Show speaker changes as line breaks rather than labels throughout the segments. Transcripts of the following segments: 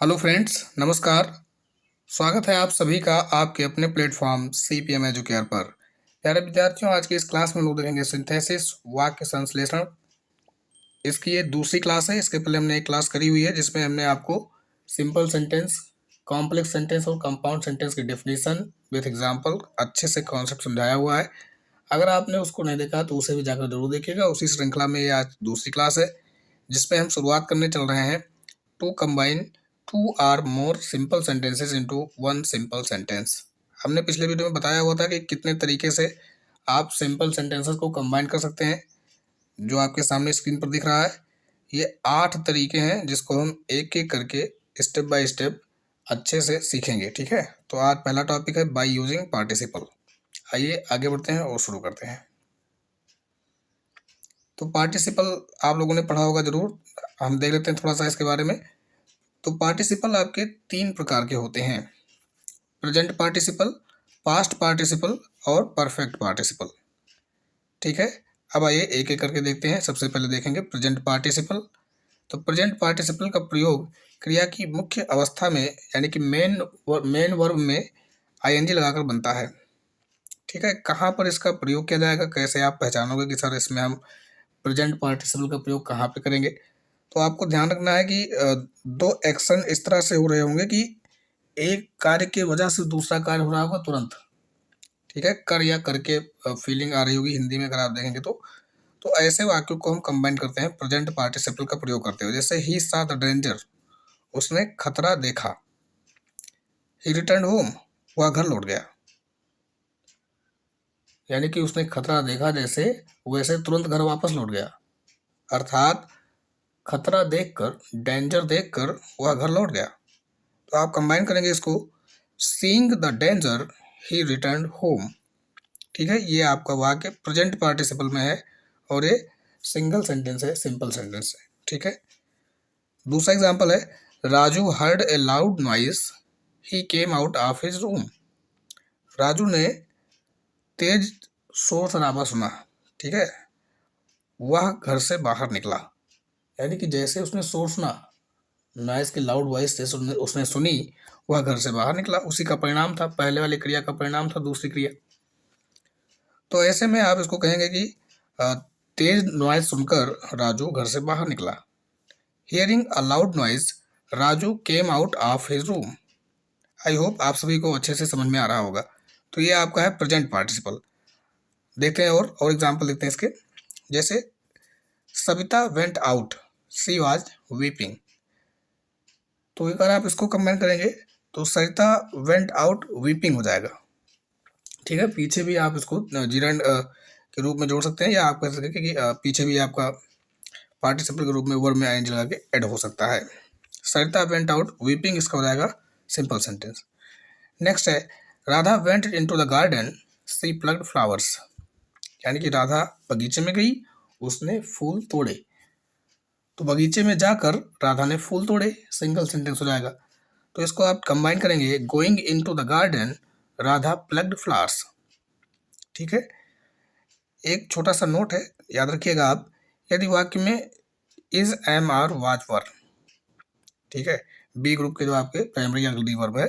Hello friends, नमस्कार। स्वागत है आप सभी का आपके अपने प्लेटफॉर्म सीपीएम एजुकेयर पर। प्यारे विद्यार्थियों, आज की इस क्लास में लोग देखेंगे सिंथेसिस, वाक्य संश्लेषण। इसकी ये दूसरी क्लास है। इसके पहले हमने एक क्लास करी हुई है जिसमें हमने आपको सिंपल सेंटेंस, कॉम्प्लेक्स सेंटेंस और कंपाउंड सेंटेंस की डेफिनेशन विथ एग्जांपल अच्छे से कॉन्सेप्ट समझाया हुआ है। अगर आपने उसको नहीं देखा तो उसे भी जाकर जरूर देखिएगा। उसी श्रृंखला में ये आज दूसरी क्लास है जिसमें हम शुरुआत करने चल रहे हैं to combine two or more simple sentences into one simple sentence. हमने पिछले वीडियो में बताया हुआ था कि कितने तरीके से आप सिंपल सेंटेंसेस को कंबाइन कर सकते हैं। जो आपके सामने स्क्रीन पर दिख रहा है, ये 8 तरीके हैं जिसको हम एक एक करके स्टेप बाय स्टेप अच्छे से सीखेंगे। ठीक है, तो आज पहला टॉपिक है बाय यूजिंग पार्टिसिपल। आइए आगे बढ़ते हैं और शुरू करते हैं। तो पार्टिसिपल आप लोगों ने पढ़ा होगा जरूर, हम देख लेते हैं थोड़ा सा इसके बारे में। तो पार्टिसिपल आपके 3 प्रकार के होते हैं: प्रेजेंट पार्टिसिपल, पास्ट पार्टिसिपल और परफेक्ट पार्टिसिपल। ठीक है, अब आइए एक एक करके देखते हैं। सबसे पहले देखेंगे प्रेजेंट पार्टिसिपल। तो प्रेजेंट पार्टिसिपल का प्रयोग क्रिया की मुख्य अवस्था में यानी कि मेन वर्ब में आईएनजी लगाकर बनता है। ठीक है, कहाँ पर इसका प्रयोग किया जाएगा, कैसे आप पहचानोगे कि सर इसमें हम प्रेजेंट पार्टिसिपल का प्रयोग कहाँ पे करेंगे? तो आपको ध्यान रखना है कि दो एक्शन इस तरह से हो रहे होंगे कि एक कार्य के वजह से दूसरा कार्य हो रहा होगा तुरंत। ठीक है, कर या करके फीलिंग आ रही होगी हिंदी में अगर आप देखेंगे तो ऐसे वाक्यों को हम कंबाइन करते हैं प्रेजेंट पार्टिसिपल का प्रयोग करते हुए। जैसे ही सॉ द डेंजर, उसने खतरा देखा। ही रिटर्न होम, वह घर लौट गया। यानी कि उसने खतरा देखा जैसे, वैसे तुरंत घर वापस लौट गया। अर्थात खतरा देखकर, डेंजर देखकर वह घर लौट गया। तो आप कंबाइन करेंगे इसको, seeing the danger he return home. ठीक है, ये आपका वाक्य प्रेजेंट पार्टिसिपल में है और ये सिंगल सेंटेंस है, सिंपल सेंटेंस है। ठीक है, दूसरा एग्जांपल है Raju heard a loud noise he came out of his room. Raju ने तेज शोर शराबा सुना। ठीक है, वह घर से बाहर निकला। यानी कि जैसे उसने शोर सुना, नॉइस की लाउड वॉइस जैसे उसने सुनी, वह घर से बाहर निकला। उसी का परिणाम था, पहले वाली क्रिया का परिणाम था दूसरी क्रिया। तो ऐसे में आप इसको कहेंगे कि तेज नॉइज सुनकर राजू घर से बाहर निकला। Hearing a loud noise Raju came out of his room. I hope आप सभी को अच्छे से समझ में आ रहा होगा। तो ये आपका है प्रेजेंट पार्टिसिपल। देखते हैं और एग्जाम्पल देखते हैं इसके। जैसे Savita went out, she was weeping. तो अगर आप इसको कंबाइन करेंगे तो सरिता वेंट आउट वीपिंग हो जाएगा। ठीक है, पीछे भी आप इसको जिरंड के रूप में जोड़ सकते हैं, या आप कह सकते हैं कि पीछे भी आपका पार्टिसिपल के रूप में वर्ब में आईएनजी लगा के ऐड हो सकता है। सरिता वेंट आउट वीपिंग, इसका हो जाएगा सिंपल सेंटेंस। नेक्स्ट है Radha went into the garden, she plucked flowers. यानी कि राधा बगीचे में गई, उसने फूल तोड़े। तो बगीचे में जाकर राधा ने फूल तोड़े, सिंगल सेंटेंस हो जाएगा। तो इसको आप कंबाइन करेंगे, going into the garden Radha plucked flowers. ठीक है, एक छोटा सा नोट है, याद रखिएगा आप, यदि वाक्य में is am are was were, ठीक है, बी ग्रुप के जो आपके प्राइमरी या अगली वर्ब है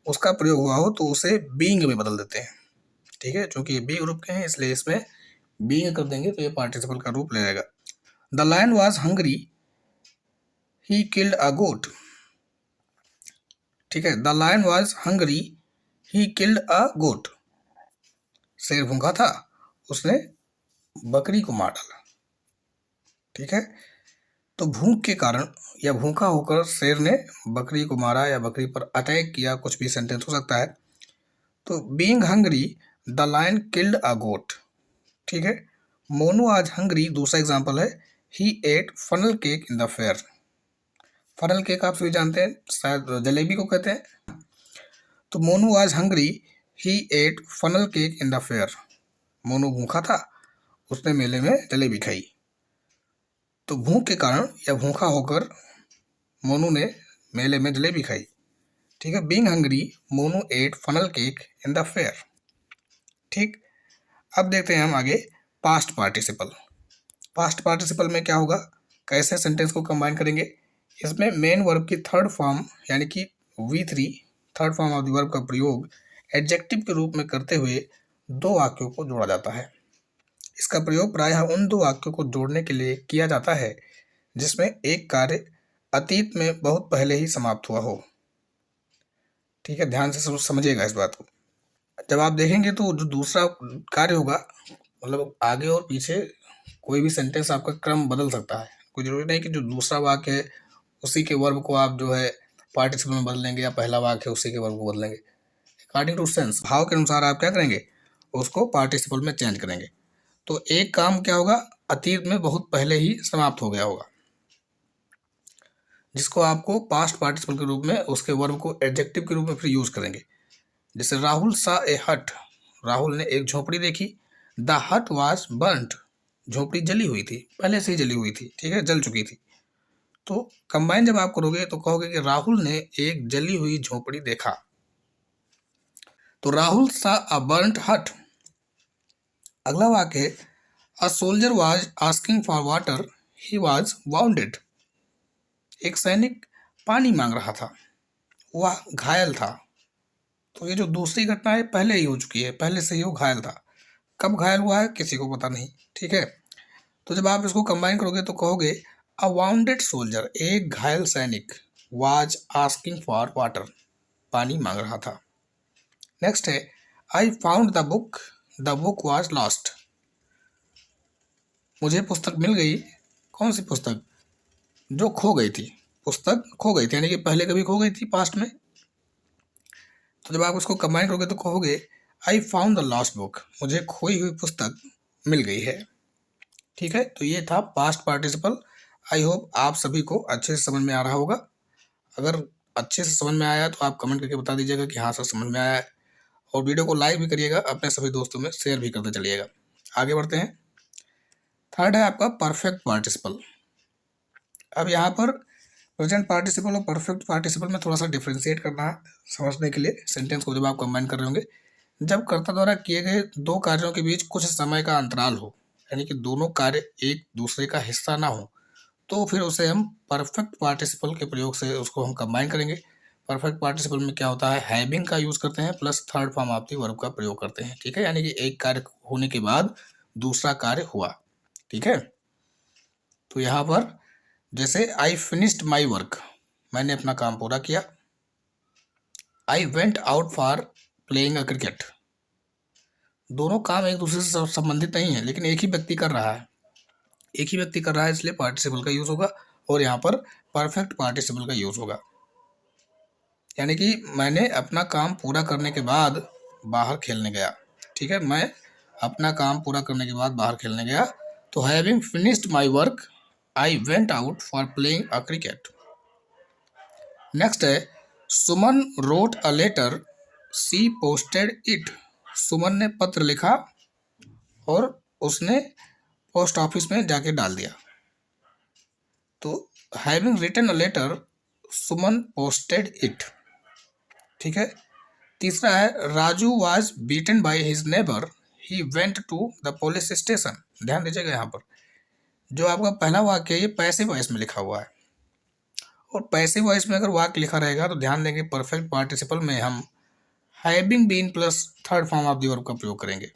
उसका प्रयोग हुआ हो तो उसे बीइंग में बदल देते हैं। ठीक है, क्योंकि ये बी ग्रुप के हैं इसलिए इसमें बीइंग कर देंगे तो ये पार्टिसिपल का रूप ले जाएगा। The lion was hungry he killed a goat. ठीक है, the lion was hungry he killed a goat. शेर भूखा था, उसने बकरी को मार डाला। ठीक है, तो भूख के कारण या भूखा होकर शेर ने बकरी को मारा या बकरी पर अटैक किया, कुछ भी सेंटेंस हो सकता है। तो being hungry the lion killed a goat. ठीक है, मोनू आज हंग्री, दूसरा एग्जांपल है he ate funnel cake in the fair. Funnel cake आप सभी जानते हैं, शायद जलेबी को कहते हैं। तो मोनू आज hungry he ate funnel cake in the fair. Monu भूखा था, उसने मेले में जलेबी खाई। तो भूख के कारण या भूखा होकर मोनू ने मेले में जलेबी खाई। ठीक है, being hungry Monu ate funnel cake in the fair. ठीक, अब देखते हैं हम आगे पास्ट पार्टिसिपल। पास्ट पार्टिसिपल में क्या होगा, कैसे सेंटेंस को कंबाइन करेंगे। इसमें मेन वर्ब की थर्ड फॉर्म यानी कि V3 third form of the verb का प्रयोग एडजेक्टिव के रूप में करते हुए दो वाक्यों को जोड़ा जाता है। इसका प्रयोग प्रायः उन दो वाक्यों को जोड़ने के लिए किया जाता है जिसमें एक कार्य अतीत में बहुत पहले ही समाप्त हुआ हो। ठीक है, ध्यान से समझिएगा इस बात को। जब आप देखेंगे तो जो दूसरा कार्य होगा, मतलब आगे और पीछे कोई भी सेंटेंस आपका क्रम बदल सकता है। कोई जरूरी नहीं कि जो दूसरा वाक्य है उसी के वर्ब को आप जो है पार्टिसिपल में बदलेंगे या पहला वाक्य है उसी के वर्ब को बदलेंगे। अकॉर्डिंग टू सेंस, भाव के अनुसार आप क्या करेंगे, उसको पार्टिसिपल में चेंज करेंगे। तो एक काम क्या होगा, अतीत में बहुत पहले ही समाप्त हो गया होगा, जिसको आपको पास्ट पार्टिसिपल के रूप में उसके वर्ब को एडजेक्टिव के रूप में फिर यूज करेंगे। जैसे राहुल सा ए हट, राहुल ने एक झोपड़ी देखी। द हट वाज बर्न्ट, झोपड़ी जली हुई थी, पहले से ही जली हुई थी, ठीक है, जल चुकी थी। तो कंबाइन जब आप करोगे तो कहोगे कि राहुल ने एक जली हुई झोपड़ी देखा। तो राहुल सा अ बर्न्ट हट। अगला वाक्य है a soldier was asking for water, he was bounded. एक सैनिक पानी मांग रहा था, वह घायल था। तो ये जो दूसरी घटना है पहले ही हो चुकी है, पहले से ही वो घायल था। कब घायल हुआ है किसी को पता नहीं, ठीक है। तो जब आप इसको कंबाइन करोगे तो कहोगे अ वाउंडेड सोल्जर, एक घायल सैनिक, वाज आस्किंग फॉर वाटर, पानी मांग रहा था। नेक्स्ट है I found the book was lost. मुझे पुस्तक मिल गई। कौन सी पुस्तक, जो खो गई थी, पुस्तक खो गई थी, यानी कि पहले कभी खो गई थी पास्ट में। तो जब आप उसको कंबाइन करोगे तो कहोगे I found the lost book, मुझे खोई हुई पुस्तक मिल गई है। ठीक है, तो ये था पास्ट पार्टिसिपल। आई होप आप सभी को अच्छे से समझ में आ रहा होगा। अगर अच्छे से समझ में आया तो आप कमेंट करके बता दीजिएगा कि हाँ सर समझ में आया है, और वीडियो को लाइक भी करिएगा, अपने सभी दोस्तों में शेयर भी करते चलिएगा। आगे बढ़ते हैं। थर्ड है आपका परफेक्ट पार्टिसिपल। अब यहाँ पर प्रेजेंट पार्टिसिपल और परफेक्ट पार्टिसिपल में थोड़ा सा डिफ्रेंशिएट करना है समझने के लिए, सेंटेंस को जब आप कंबाइन कर रहे होंगे। जब कर्ता द्वारा किए गए दो कार्यों के बीच कुछ समय का अंतराल हो, यानी कि दोनों कार्य एक दूसरे का हिस्सा ना हो, तो फिर उसे हम परफेक्ट पार्टिसिपल के प्रयोग से उसको हम कंबाइन करेंगे। परफेक्ट पार्टिसिपल में क्या होता है, हैविंग का यूज करते हैं plus third form of the verb का प्रयोग करते हैं। ठीक है, यानी कि एक कार्य होने के बाद दूसरा कार्य हुआ। ठीक है, तो यहाँ पर जैसे आई फिनिश्ड माई वर्क, मैंने अपना काम पूरा किया। आई went out for playing a cricket, दोनों काम एक दूसरे से संबंधित नहीं है, लेकिन एक ही व्यक्ति कर रहा है, एक ही व्यक्ति कर रहा है, इसलिए पार्टिसिपल का यूज होगा और यहाँ पर परफेक्ट पार्टिसिपल का यूज होगा। यानी कि मैंने अपना काम पूरा करने के बाद बाहर खेलने गया। ठीक है, मैं अपना काम पूरा करने के बाद बाहर खेलने गया। तो having finished my work I went out for playing a cricket. Next है Suman wrote a letter, she posted it. Suman ने पत्र लिखा और उसने पोस्ट ऑफिस में जाके डाल दिया। तो having written a letter, Suman posted it. ठीक है, तीसरा है Raju was beaten by his neighbour, he went to the police station. ध्यान दीजिएगा यहाँ पर जो आपका पहला वाक्य है ये पैसिव वॉइस में लिखा हुआ है, और पैसिव वॉइस में अगर वाक्य लिखा रहेगा तो ध्यान देंगे परफेक्ट पार्टिसिपल में हम having been plus third form of the verb का प्रयोग करेंगे।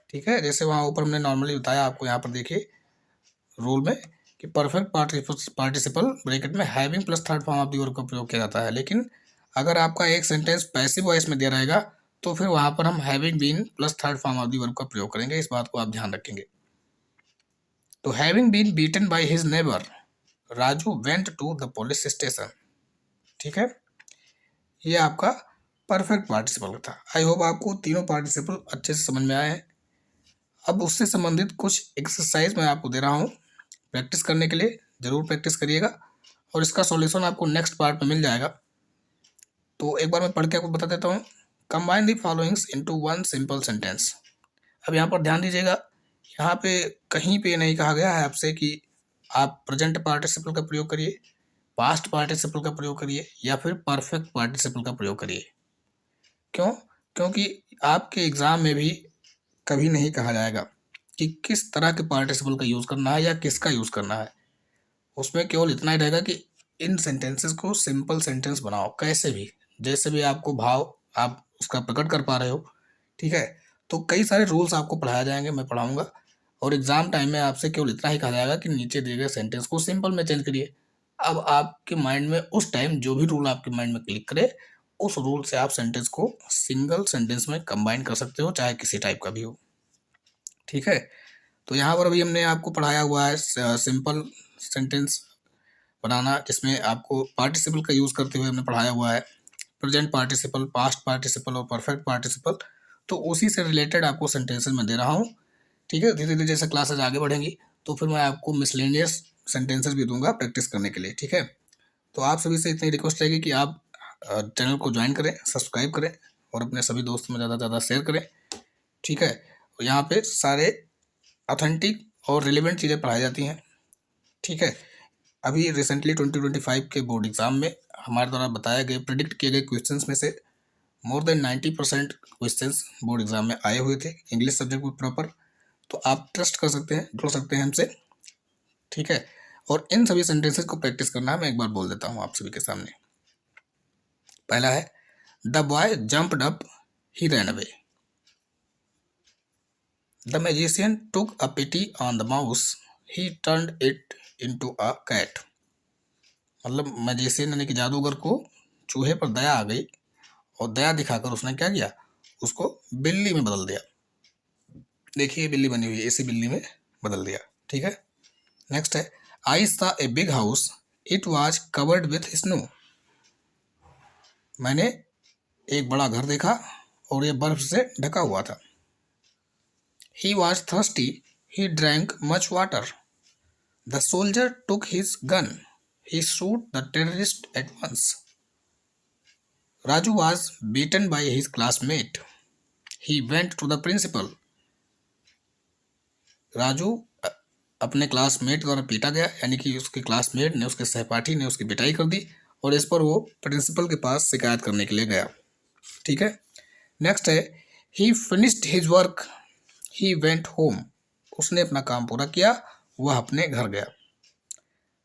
ठीक है, जैसे वहाँ ऊपर हमने नॉर्मली बताया आपको, यहाँ पर देखिए रूल में कि परफेक्ट पार्टिसिपल ब्रैकेट में having plus third form of the verb का प्रयोग किया जाता है। लेकिन अगर आपका एक सेंटेंस पैसिव वॉइस में दिया रहेगा तो फिर वहाँ पर हम having been plus third form of the verb का प्रयोग करेंगे। इस बात को आप ध्यान रखेंगे। तो having been beaten by his neighbour, Raju went to the police station. ठीक है, ये आपका परफेक्ट पार्टिसिपल था। आई होप आपको तीनों पार्टिसिपल अच्छे से समझ में आए हैं। अब उससे संबंधित कुछ एक्सरसाइज मैं आपको दे रहा हूँ प्रैक्टिस करने के लिए, जरूर प्रैक्टिस करिएगा और इसका सॉल्यूशन आपको नेक्स्ट पार्ट में मिल जाएगा। तो एक बार मैं पढ़ के आपको बता देता हूँ। Combine the followings into one simple sentence. अब यहाँ पर ध्यान दीजिएगा, यहाँ पे कहीं पे नहीं कहा गया है आपसे कि आप प्रेजेंट पार्टिसिपल का प्रयोग करिए, पास्ट पार्टिसिपल का प्रयोग करिए या फिर परफेक्ट पार्टिसिपल का प्रयोग करिए। क्यों? क्योंकि आपके एग्जाम में भी कभी नहीं कहा जाएगा कि किस तरह के पार्टिसिपल का यूज़ करना है या किसका यूज़ करना है। उसमें केवल इतना ही रहेगा कि इन सेंटेंसेस को सिंपल सेंटेंस बनाओ, कैसे भी, जैसे भी आपको भाव आप उसका प्रकट कर पा रहे हो, ठीक है। तो कई सारे रूल्स आपको पढ़ाए जाएंगे, मैं पढ़ाऊंगा, और एग्जाम टाइम में आपसे केवल इतना ही कहा जाएगा कि नीचे दिए गए सेंटेंस को सिंपल में चेंज करिए। अब आपके माइंड में उस टाइम जो भी रूल आपके माइंड में क्लिक करे, उस रूल से आप सेंटेंस को सिंगल सेंटेंस में कंबाइन कर सकते हो, चाहे किसी टाइप का भी हो, ठीक है। तो यहाँ पर अभी हमने आपको पढ़ाया हुआ है सिंपल सेंटेंस बनाना, जिसमें आपको पार्टिसिपल का यूज़ करते हुए हमने पढ़ाया हुआ है प्रेजेंट पार्टिसिपल, पास्ट पार्टिसिपल और परफेक्ट पार्टिसिपल। तो उसी से रिलेटेड आपको सेंटेंसेस में दे रहा हूँ, ठीक है। धीरे धीरे जैसे क्लासेज आगे बढ़ेंगी तो फिर मैं आपको मिसलेनियस सेंटेंसेस भी दूंगा प्रैक्टिस करने के लिए, ठीक है। तो आप सभी से इतनी रिक्वेस्ट रहेगी कि आप चैनल को ज्वाइन करें, सब्सक्राइब करें और अपने सभी दोस्तों में ज़्यादा से ज़्यादा शेयर करें, ठीक है। यहाँ पे सारे ऑथेंटिक और रिलेवेंट चीज़ें पढ़ाई जाती हैं, ठीक है। अभी रिसेंटली 2025 के बोर्ड एग्जाम में हमारे द्वारा बताए गए, प्रिडिक्ट किए गए क्वेश्चंस में से more than 90% questions board exam में आए हुए थे इंग्लिश सब्जेक्ट में प्रॉपर। तो आप ट्रस्ट कर सकते हैं, जुड़ सकते हैं हमसे, ठीक है। और इन सभी सेंटेंसेस को प्रैक्टिस करना है, मैं एक बार बोल देता हूँ आप सभी के सामने। पहला है the boy jumped up, he ran away. The magician took a pity on the mouse, he turned it into a cat. मतलब मैजिशियन यानी कि जादूगर को चूहे पर दया आ गई और दया दिखाकर उसने क्या किया, उसको बिल्ली में बदल दिया। देखिए बिल्ली बनी हुई है, इसी बिल्ली में बदल दिया, ठीक है। नेक्स्ट है I saw a big house, it was covered with snow. मैंने एक बड़ा घर देखा और ये बर्फ से ढका हुआ था। He was thirsty, he drank much water. The soldier took his gun, he shoot the terrorist at once. Raju was beaten by his classmate, he went to the principal. Raju अपने क्लासमेट द्वारा पीटा गया, यानी कि उसके क्लासमेट ने, उसके सहपाठी ने उसकी पिटाई कर दी और इस पर वो प्रिंसिपल के पास शिकायत करने के लिए गया, ठीक है। नेक्स्ट है ही finished his work, he went home. उसने अपना काम पूरा किया, वह अपने घर गया।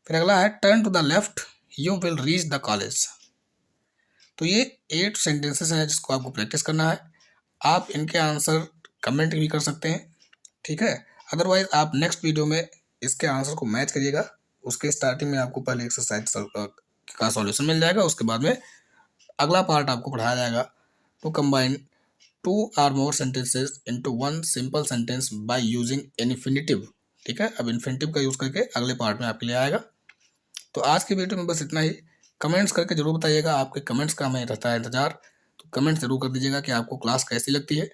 फिर अगला है turn to the left, you will reach the college. तो ये 8 सेंटेंसेस हैं जिसको आपको प्रैक्टिस करना है। आप इनके आंसर कमेंट भी कर सकते हैं, ठीक है। अदरवाइज आप नेक्स्ट वीडियो में इसके आंसर को मैच करिएगा। उसके स्टार्टिंग में आपको पहले एक्सरसाइज का सॉल्यूशन मिल जाएगा, उसके बाद में अगला पार्ट आपको पढ़ाया जाएगा to combine 2 or more sentences into one simple sentence by using infinitive, ठीक है। अब इन्फिनिटिव का यूज़ करके अगले पार्ट में आपके लिए आएगा। तो आज की वीडियो में बस इतना ही। कमेंट्स करके जरूर बताइएगा, आपके कमेंट्स का हमें रहता है इंतजार। तो कमेंट जरूर कर दीजिएगा कि आपको क्लास कैसी लगती है।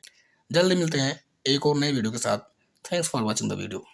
जल्दी मिलते हैं एक और नई वीडियो के साथ। Thanks for watching the video.